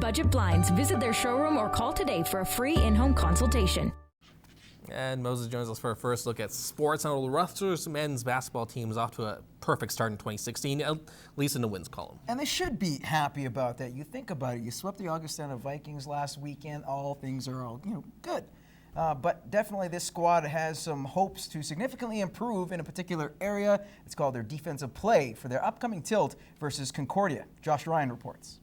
Budget Blinds. Visit their showroom or call today for a free in-home consultation. And Moses joins us for a first look at sports. Now, the Rustlers men's basketball team is off to a perfect start in 2016, at least in the wins column. And they should be happy about that. You think about it. You swept the Augustana Vikings last weekend. All things are all good. But definitely this squad has some hopes to significantly improve in a particular area. It's called their defensive play for their upcoming tilt versus Concordia. Josh Ryan reports.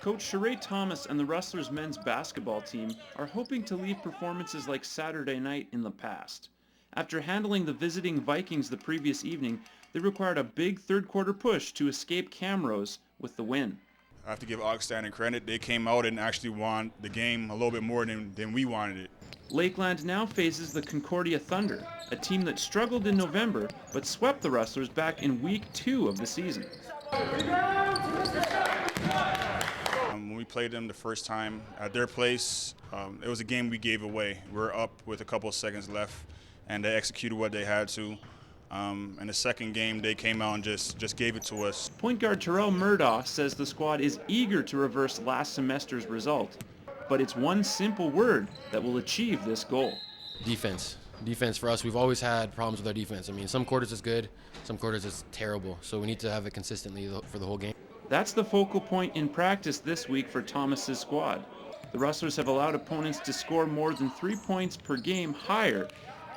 Coach Sheree Thomas and the Rustlers men's basketball team are hoping to leave performances like Saturday night in the past. After handling the visiting Vikings the previous evening, they required a big third-quarter push to escape Camrose with the win. I have to give Augustana credit. They came out and actually won the game a little bit more than we wanted it. Lakeland now faces the Concordia Thunder, a team that struggled in November but swept the Rustlers back in week 2 of the season. When we played them the first time at their place, it was a game we gave away. We were up with a couple of seconds left, and they executed what they had to. In the second game, they came out and just gave it to us. Point guard Terrell Murdaugh says the squad is eager to reverse last semester's result, but it's one simple word that will achieve this goal. Defense. Defense for us, we've always had problems with our defense. I mean, some quarters it's good, some quarters it's terrible, so we need to have it consistently for the whole game. That's the focal point in practice this week for Thomas's squad. The Rustlers have allowed opponents to score more than 3 points per game higher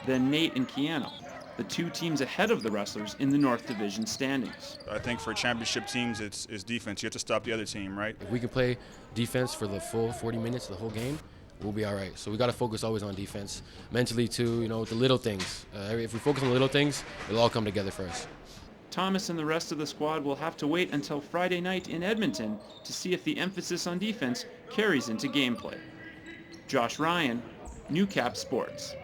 than Nate and Keanu, the two teams ahead of the Rustlers in the North Division standings. I think for championship teams, it's defense. You have to stop the other team, right? If we can play defense for the full 40 minutes of the whole game, we'll be all right. So we got to focus always on defense. Mentally, too, the little things. If we focus on the little things, it'll all come together for us. Thomas and the rest of the squad will have to wait until Friday night in Edmonton to see if the emphasis on defense carries into gameplay. Josh Ryan, Newcap Sports.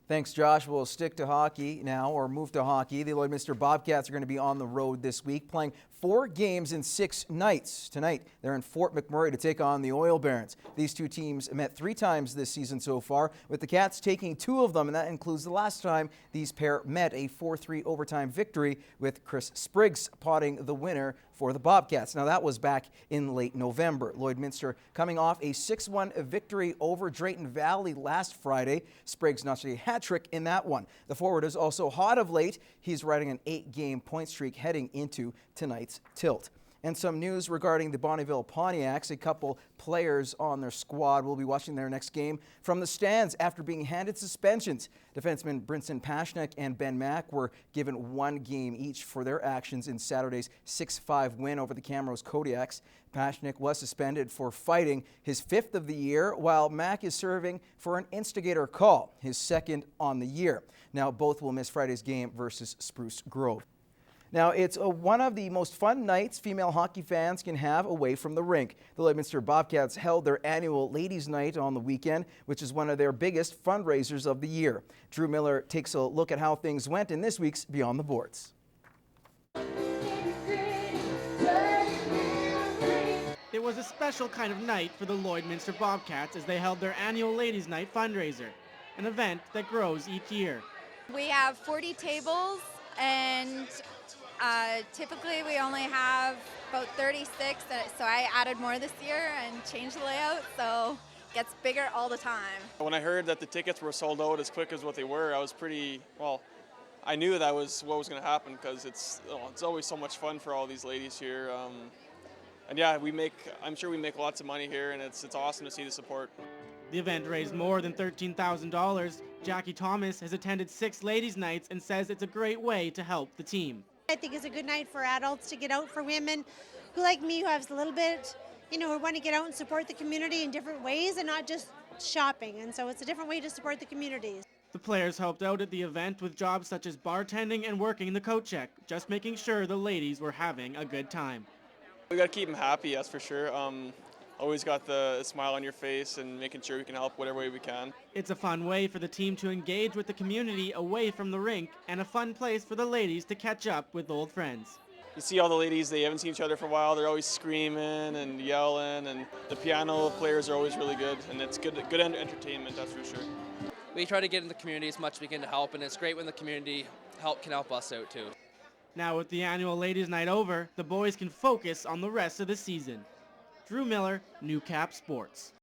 Thanks, Josh. We'll stick to hockey now, or move to hockey. The Lloydminster Bobcats are going to be on the road this week, playing 4 games in 6 nights. Tonight, they're in Fort McMurray to take on the Oil Barons. These two teams met 3 times this season so far, with the Cats taking 2 of them, and that includes the last time these pair met, a 4-3 overtime victory with Chris Spriggs potting the winner for the Bobcats. Now, that was back in late November. Lloydminster coming off a 6-1 victory over Drayton Valley last Friday. Spriggs notched a hat trick in that one. The forward is also hot of late. He's riding an 8-game point streak heading into tonight's tilt. And some news regarding the Bonnyville Pontiacs. A couple players on their squad will be watching their next game from the stands after being handed suspensions. Defensemen Brinson Pashnik and Ben Mack were given 1 game each for their actions in Saturday's 6-5 win over the Camrose Kodiaks. Pashnik was suspended for fighting, his 5th of the year, while Mack is serving for an instigator call, his 2nd on the year. Now both will miss Friday's game versus Spruce Grove. Now, it's one of the most fun nights female hockey fans can have away from the rink. The Lloydminster Bobcats held their annual Ladies' Night on the weekend, which is one of their biggest fundraisers of the year. Drew Miller takes a look at how things went in this week's Beyond the Boards. It was a special kind of night for the Lloydminster Bobcats as they held their annual Ladies' Night fundraiser, an event that grows each year. We have 40 tables, and typically we only have about 36, so I added more this year and changed the layout, so it gets bigger all the time. When I heard that the tickets were sold out as quick as what they were, I was I knew that was what was going to happen, because it's always so much fun for all these ladies here. And yeah, I'm sure we make lots of money here, and it's awesome to see the support. The event raised more than $13,000. Jackie Thomas has attended 6 ladies' nights and says it's a great way to help the team. I think it's a good night for adults to get out, for women who, like me, who have a little bit, who want to get out and support the community in different ways and not just shopping. And so it's a different way to support the community. The players helped out at the event with jobs such as bartending and working the coat check, just making sure the ladies were having a good time. We got to keep them happy, that's for sure. Always got the smile on your face and making sure we can help whatever way we can. It's a fun way for the team to engage with the community away from the rink, and a fun place for the ladies to catch up with old friends. You see all the ladies, they haven't seen each other for a while, they're always screaming and yelling, and the piano players are always really good, and it's good entertainment, that's for sure. We try to get in the community as much as we can to help, and it's great when the community can help us out too. Now with the annual ladies' night over, the boys can focus on the rest of the season. Drew Miller, Newcap Sports.